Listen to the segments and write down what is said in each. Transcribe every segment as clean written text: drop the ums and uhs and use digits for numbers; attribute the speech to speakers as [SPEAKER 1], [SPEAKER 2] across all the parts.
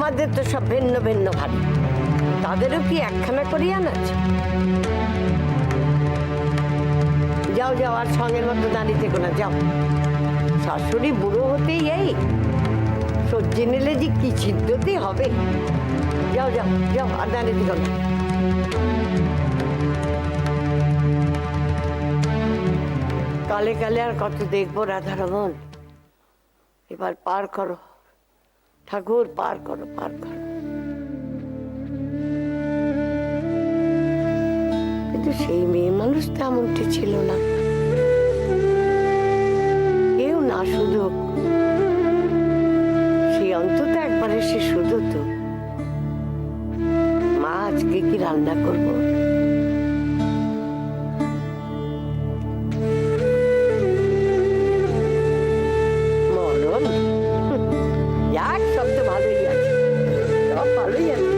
[SPEAKER 1] আমাদের তো সব ভিন্ন ভিন্ন ভারী, তাদেরও কি একখানা করিয়ান আছে? যাও যাও, আর সঙ্গের মতো দাঁড়িয়ে থেকো না, যাও। শাশুড়ি বুড়ো হতেই এই সবজি নিলে যে কি ছিদ্রতে হবে। যাও যাও যাও, আর দাঁড়িয়ে থেকো না। কালে কালে আর কত দেখবো রাধারমন, এবার পার করো ঠাকুর, পার করো, পার করো। কিন্তু সেই মেয়ে মানুষ তেমনটি ছিল না, কেউ না শুধু সেই অন্তত একবার এসে শুধু তো, মা আজকে কি রান্না করবো? মরণ, যাক, সব তো ভালোই আছে, সব ভালোই আছে।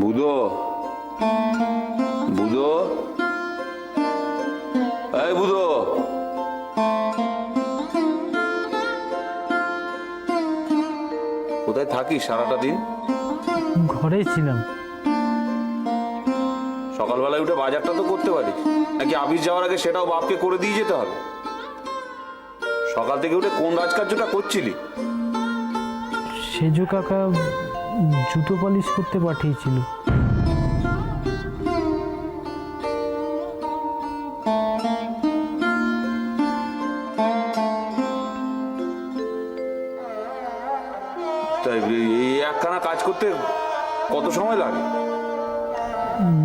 [SPEAKER 2] বুধো, বুধো, এই বুধো, কোথায় থাকিস সারাটা দিন?
[SPEAKER 3] ঘরেই ছিলাম।
[SPEAKER 2] সকালবেলায় উঠে বাজারটা তো করতে পারিস, নাকি অফিস যাওয়ার আগে সেটাও বাপকে করে দিয়ে যেতে হবে? সকাল থেকে উঠে কোন রাজকার্যটা করছিলি?
[SPEAKER 3] সেজো কাকা জুতো পালিশ করতে পাঠিয়েছিল।
[SPEAKER 2] তাই এই একখানা কাজ করতে কত সময় লাগে?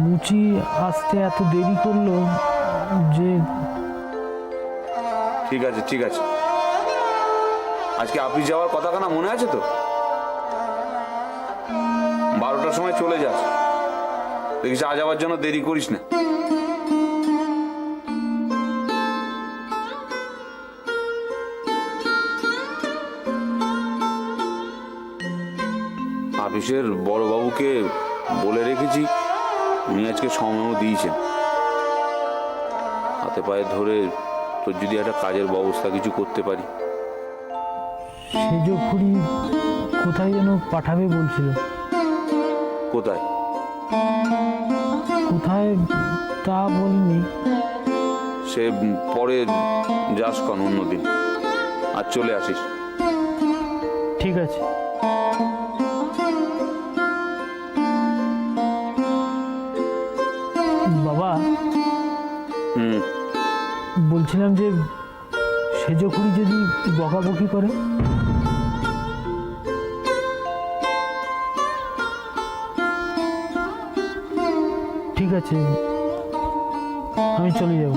[SPEAKER 3] মুচি আসতে এত দেরি করলো যে।
[SPEAKER 2] ঠিক আছে ঠিক আছে, আজকে অফিস যাওয়ার কথা কানা মনে আছে তো? 12টার সময় চলে যাস, দেখিস আজ যাওয়ার জন্য দেরি করিস না। অফিসের বড়বাবুকে বলে রেখেছি, উনি আজকে সময়ও দিয়েছেন। হাতে পায়ে ধরে তোর যদি একটা কাজের ব্যবস্থা কিছু করতে পারি।
[SPEAKER 3] সেজো খুড়ি কোথায় যেন পাঠাবে বলছিল।
[SPEAKER 2] কোথায়
[SPEAKER 3] কোথায় তা বলিনি।
[SPEAKER 2] সে পরে যাস কন, অন্যদিন। আর চলে আসিস।
[SPEAKER 3] ঠিক আছে। বাবা, বলছিলাম যে সেজো খুড়ি যদি বকাবকি করে? ঠিক আছে, আমি চলে যাব।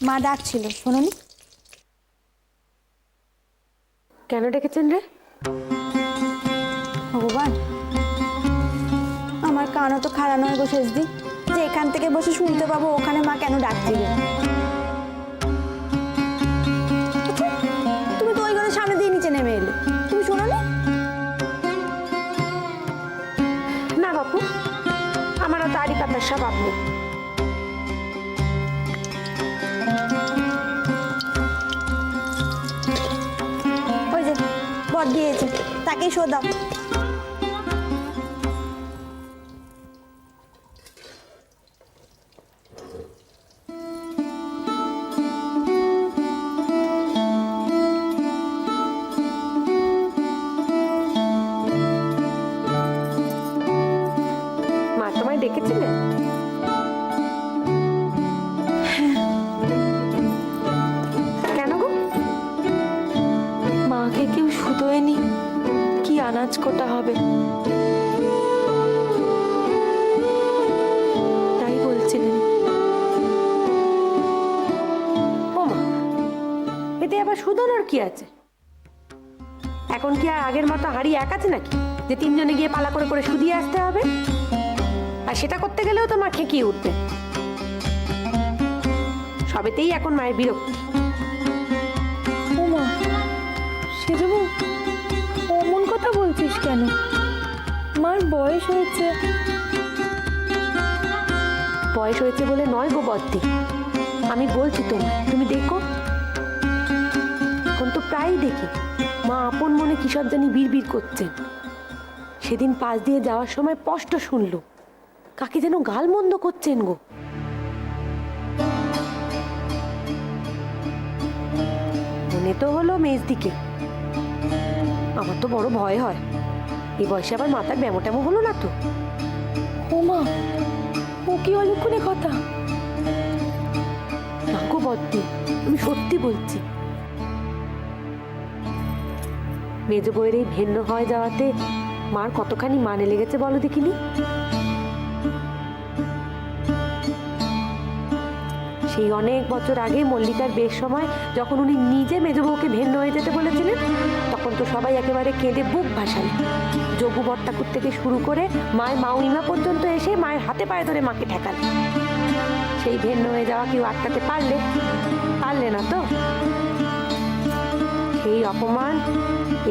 [SPEAKER 4] মা ডাকছিল, শোনোনি?
[SPEAKER 5] কেন ডেকেছেন রে?
[SPEAKER 4] ভগবান, আমার কানও তো খাড়া নয় গো শেষদি, যে এখান থেকে বসে শুনতে পাবো ওখানে মা কেন ডাকছিল। আচ্ছা, তুমি তো ওই ঘরের সামনে দিয়ে নিচে নেমে এলে, তুমি শোনোনি?
[SPEAKER 5] না বাপু, আমারও তারই পাতার স্বভাব নেই।
[SPEAKER 4] ওই যে বর দিয়েছে, তাকেই শো দাও।
[SPEAKER 5] মা তোমায় ডেকেছিলেন? কেন গো?
[SPEAKER 6] মাকে কেউ শুধোয়নি, কি আনাজ কোটা হবে তাই বলছিলেন।
[SPEAKER 5] ও মা, এতে আবার শুধোনোর কি আছে? এখন কি আর আগের মতো হাঁড়ি এক আছে নাকি যে তিনজনে গিয়ে পালা করে করে শুধিয়ে আসতে হবে? আর সেটা করতে গেলেও তো মা খেকিয়ে উঠবে। সবেতেই এখন মায়ের বিরক্তি।
[SPEAKER 6] ও মা, সেজব অমন কথা বলছিস কেন? মার বয়স হয়েছে।
[SPEAKER 5] বয়স হয়েছে বলে নয় গো বদ্দি, আমি বলছি তোমায়, তুমি দেখো। এখন তো প্রায়ই দেখি মা আপন মনে কি সব জানি বিড়বিড় করছেন। সেদিন পাশ দিয়ে যাওয়ার সময় স্পষ্ট শুনলো কাকে যেন গালমন্দ করছেন গো। মনে তো হলো মেজদিকে। আমার তো বড় ভয় হয়, এই বয়সে আবার মাথার ব্যামো ট্যামো হলো না তো।
[SPEAKER 6] ও মা, ও কি অলক্ষণে কথা?
[SPEAKER 5] না গো বদ্দি, আমি সত্যি বলছি। মেজ বইয়ের এই ভিন্ন হয়ে যাওয়াতে মার কতখানি মানে লেগেছে বলো দেখিনি। সেই অনেক বছর আগে মল্লিকার বেশ সময় যখন উনি নিজে মেজ বউকে ভিন্ন হয়ে যেতে বলেছিলেন, তখন তো সবাই একেবারে কেঁদে বুক ভাসালেন। যোগু বট্টাকুর থেকে শুরু করে মায়ের মাউনিমা পর্যন্ত এসে মায়ের হাতে পায়ে ধরে মাকে ঠেকালেন। সেই ভিন্ন হয়ে যাওয়া কেউ আটকাতে পারলে না তো। সেই অপমান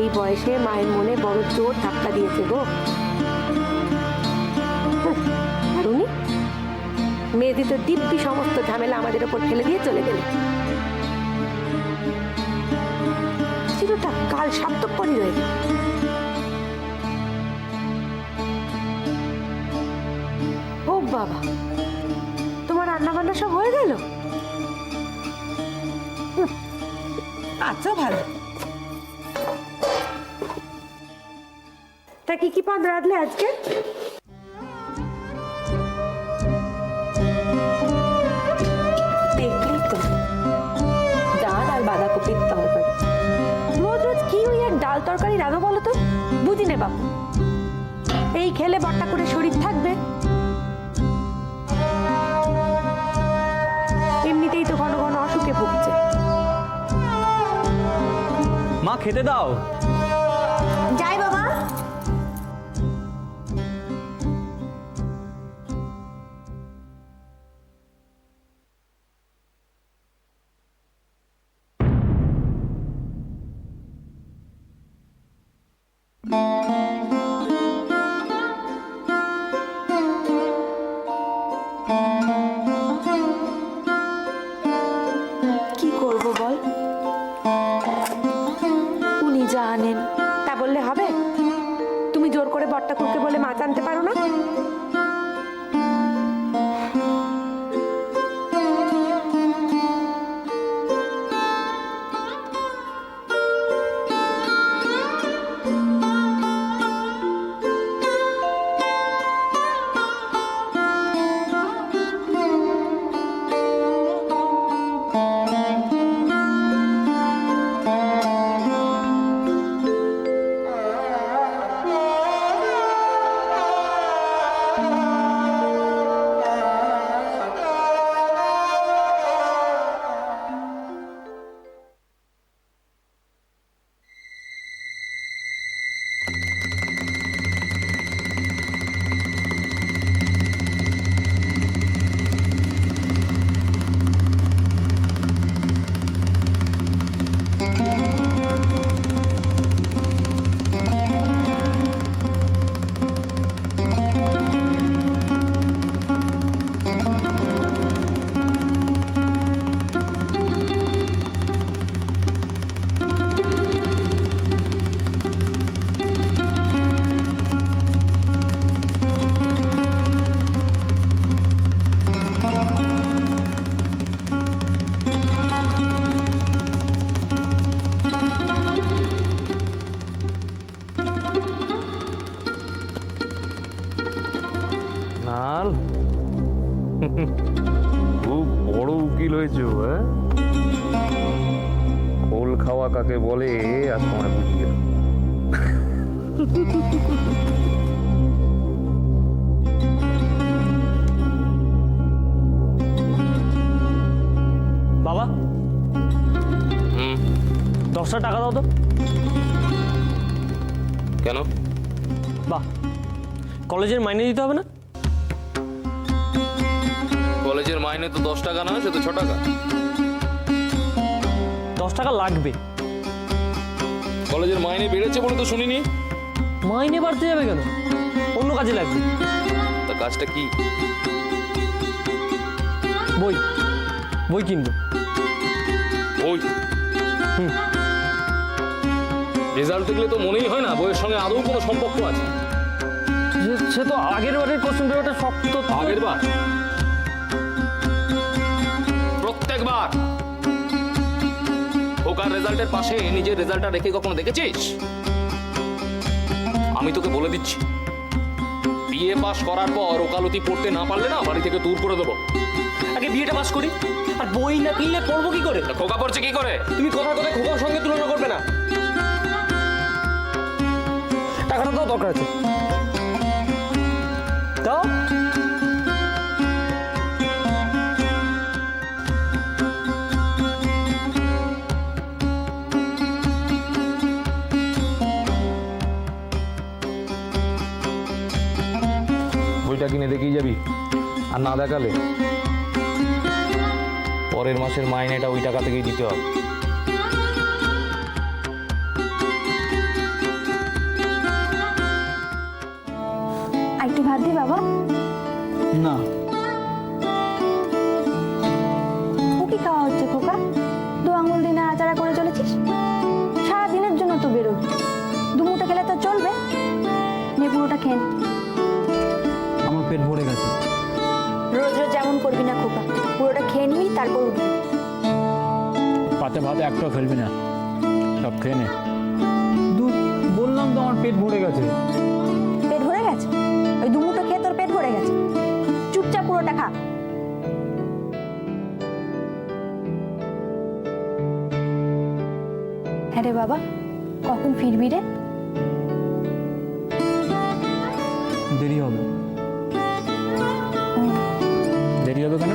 [SPEAKER 5] এই বয়সে মায়ের মনে বড় জোর ধাক্কা দিয়েছে গো। আর উনি মেয়েদি তো দিব্যি সমস্ত ঝামেলা আমাদের ওপর ফেলে দিয়ে চলে গেলে। চিরটা কাল সার্থকপরই রয়ে গেল। ও বাবা, তোমার রান্না বান্না সব হয়ে গেল?
[SPEAKER 1] আচ্ছা ভালো।
[SPEAKER 5] তা কি কি পদ রাঁধলে আজকে?
[SPEAKER 6] দেখলি তো, ডাল আর বাঁধাকপির তরকারি।
[SPEAKER 5] রোজ রোজ কি ওই এক ডাল তরকারি রাঁধো বলো তো? বুঝি নে বাপু, এই খেলে বট্টা করে শরীর থাকবে? এমনিতেই তো ঘন ঘন অসুখে ভুগছে।
[SPEAKER 7] মা খেতে দাও।
[SPEAKER 4] যাই বাবা।
[SPEAKER 6] কি করব বল, উনি যা আনেন।
[SPEAKER 5] তা বললে হবে? তুমি জোর করে বট্টাকুরকে বলে মাছ আনতে পারো না?
[SPEAKER 8] মাল খুব বড় উকিল হয়েছে, হ্যাঁ? খোল খাওয়া কাকে বলে আর সময় বুঝিয়ে গেল।
[SPEAKER 7] বাবা 10টা টাকা দাও তো।
[SPEAKER 8] কেন?
[SPEAKER 7] বাহ, কলেজের মাইনে দিতে হবে না?
[SPEAKER 8] কলেজের মাইনে তো 10 টাকা না, সে তো 6 টাকা।
[SPEAKER 7] 10 টাকা লাগবে।
[SPEAKER 8] কলেজের মাইনে বেড়েছে বলে তো শুনিনি।
[SPEAKER 7] মাইনে বাড়তে যাবে কেন? অন্য কাজে লাগবে।
[SPEAKER 8] তা কাজটা কি?
[SPEAKER 7] বই বই কিনবো।
[SPEAKER 8] ওই রেজাল্ট দেখলে তো মনেই হয় না বইয়ের সঙ্গে আদৌ কোনো সম্পর্ক আছে।
[SPEAKER 7] সে তো আগের বারের কোশ্চেন পেপারটা শক্ত।
[SPEAKER 8] আগের বার, প্রত্যেকবার ওকার রেজাল্টের পাশে নিজের রেজাল্টটা রেখে কখনো দেখেছিস? আমি তোকে বলে দিচ্ছি, বিএ পাস করার পর ওকালতি পড়তে না পারলে না বাড়ি থেকে দূর করে দেবো।
[SPEAKER 7] আগে বিয়েটা পাস করি, আর বই না কিনলে পড়বো কি করে?
[SPEAKER 8] খোকা পড়ছে কি করে?
[SPEAKER 7] তুমি কথা কথা খোকার সঙ্গে তুলনা করবে না। টাকাটা তো দরকার আছে, দাও।
[SPEAKER 8] বইটা কিনে দেখেই যাবি, আর না দেখালে পরের মাসের মাইনেটা ওই টাকা থেকেই দিতে হবে।
[SPEAKER 4] আর একটু ভাত দি বাবা।
[SPEAKER 3] না,
[SPEAKER 4] ও কি খাওয়া হচ্ছে খোকা? 2 আঙুল দিয়ে নাড়াচাড়া করে চলেছিস? সারাদিনের জন্য তো বেরোবি, 2 মুঠো খেলে তো চলবে? নে পুরোটা খেয়ে নে।
[SPEAKER 3] আমার পেট ভরে গেছে।
[SPEAKER 4] রোজ রোজ এমন করবি না খোকা, পুরোটা খেয়ে নিবি তারপর উঠবি।
[SPEAKER 3] পাতে ভাত একটাও ফেলবি না, সব খেয়ে নে। দুধ বললাম তো আমার পেট ভরে গেছে।
[SPEAKER 4] পেট ভরে গেছে? ওই 2 মুঠো খেয়ে তোর পেট ভরে গেছে? চুপচাপ পুরোটা খা। হ্যাঁ রে বাবা, কখন ফিরবি রে?
[SPEAKER 3] দেরি হবে। দেরি হবে কেন?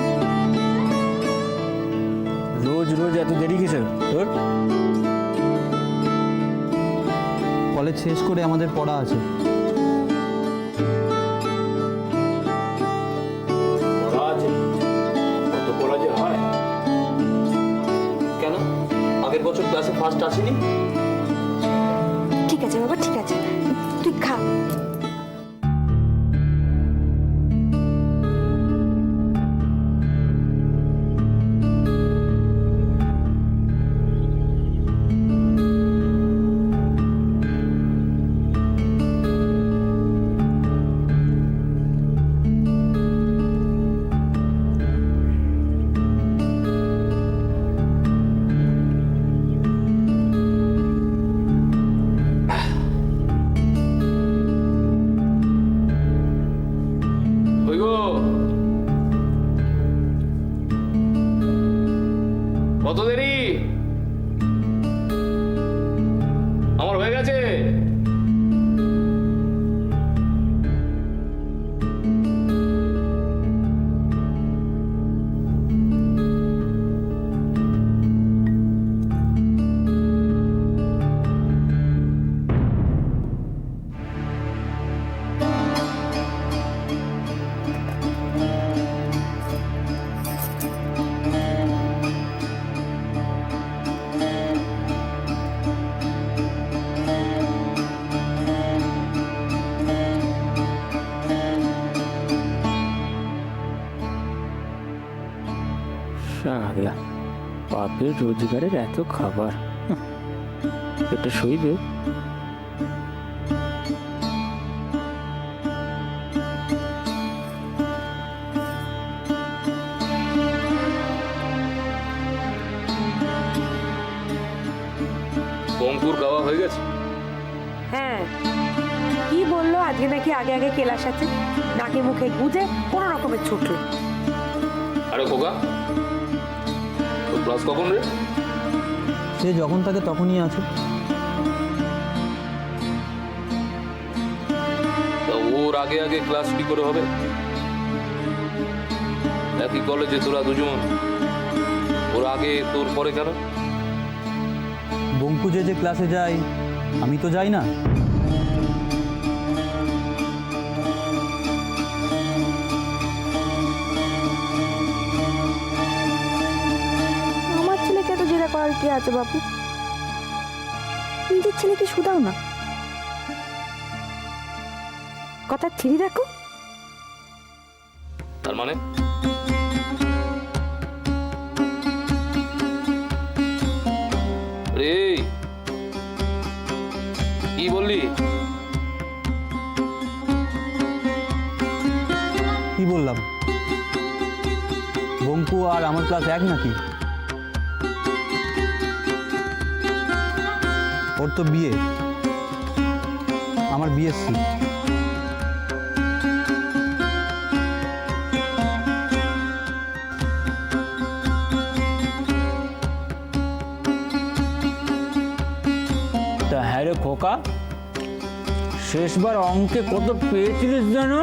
[SPEAKER 3] রোজ রোজ এত দেরি কিসের তোর? কলেজ শেষ করে আমাদের পড়া আছে।
[SPEAKER 2] কত পড়া যে হয়। কেন আগের বছর ক্লাসে ফার্স্ট আসেনি?
[SPEAKER 4] ঠিক আছে বাবা, ঠিক আছে, তুই খা।
[SPEAKER 8] ওই গো, কত দেরি? আমার হয়ে গেছে।
[SPEAKER 3] শালা, বাপের রোজগারের এত খাবার, এটা সইবে?
[SPEAKER 8] অঙ্কুর খাওয়া হয়ে গেছে?
[SPEAKER 5] হ্যাঁ, কি বললো আজ আজকে নাকি আগে আগে ক্লাস আছে, নাকে মুখে গুজে কোনো রকমের ছুটলো।
[SPEAKER 8] আরে খোকা, তোর ক্লাস কখন রে?
[SPEAKER 3] সে যখন থাকে তখনই আছে।
[SPEAKER 8] তা ওর আগে আগে ক্লাস কি করে হবে? একই কলেজে তোরা দুজন, ওর আগে তোর পরে কেন?
[SPEAKER 3] বঙ্কু যে ক্লাসে যায় আমি তো যাই না।
[SPEAKER 4] আমার ছেলেকে তো জেরা করার কি আছে বাবু? নিজের ছেলেকে শুধাও না।
[SPEAKER 5] কথা ছিঁড়ি রাখো।
[SPEAKER 8] তার মানে রে কি বললি?
[SPEAKER 3] কি বললাম? বঙ্কু আর আমার ক্লাস এক নাকি? ওর তো বিয়ে, আমার বিএসসি। তা হ্যাঁ রে খোকা, শেষবার অঙ্কে কত পেয়েছিলিস যেন?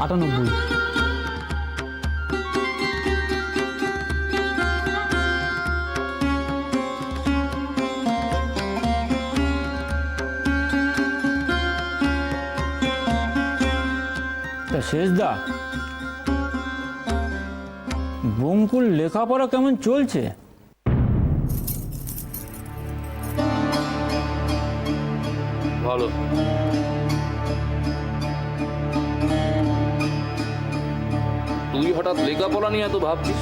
[SPEAKER 3] 98। তা শেষদা, বঙ্কুর লেখাপড়া কেমন চলছে?
[SPEAKER 8] ভালো। তুই হঠাৎ লেখাপড়া নিয়ে এত ভাবছিস?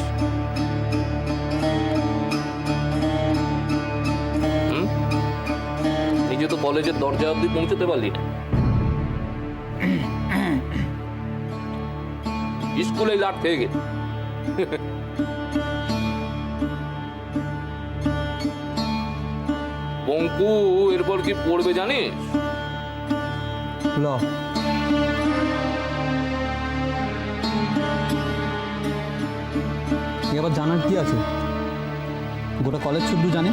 [SPEAKER 8] নিজে তো কলেজের দরজা অব্দি পৌঁছতে পারলি না, স্কুলে লাট খেয়ে গেল। বঙ্কু এরপর কি পড়বে জানিস?
[SPEAKER 3] ল এবার জানার কি আছে? গোটা কলেজ শুদ্ধ জানে।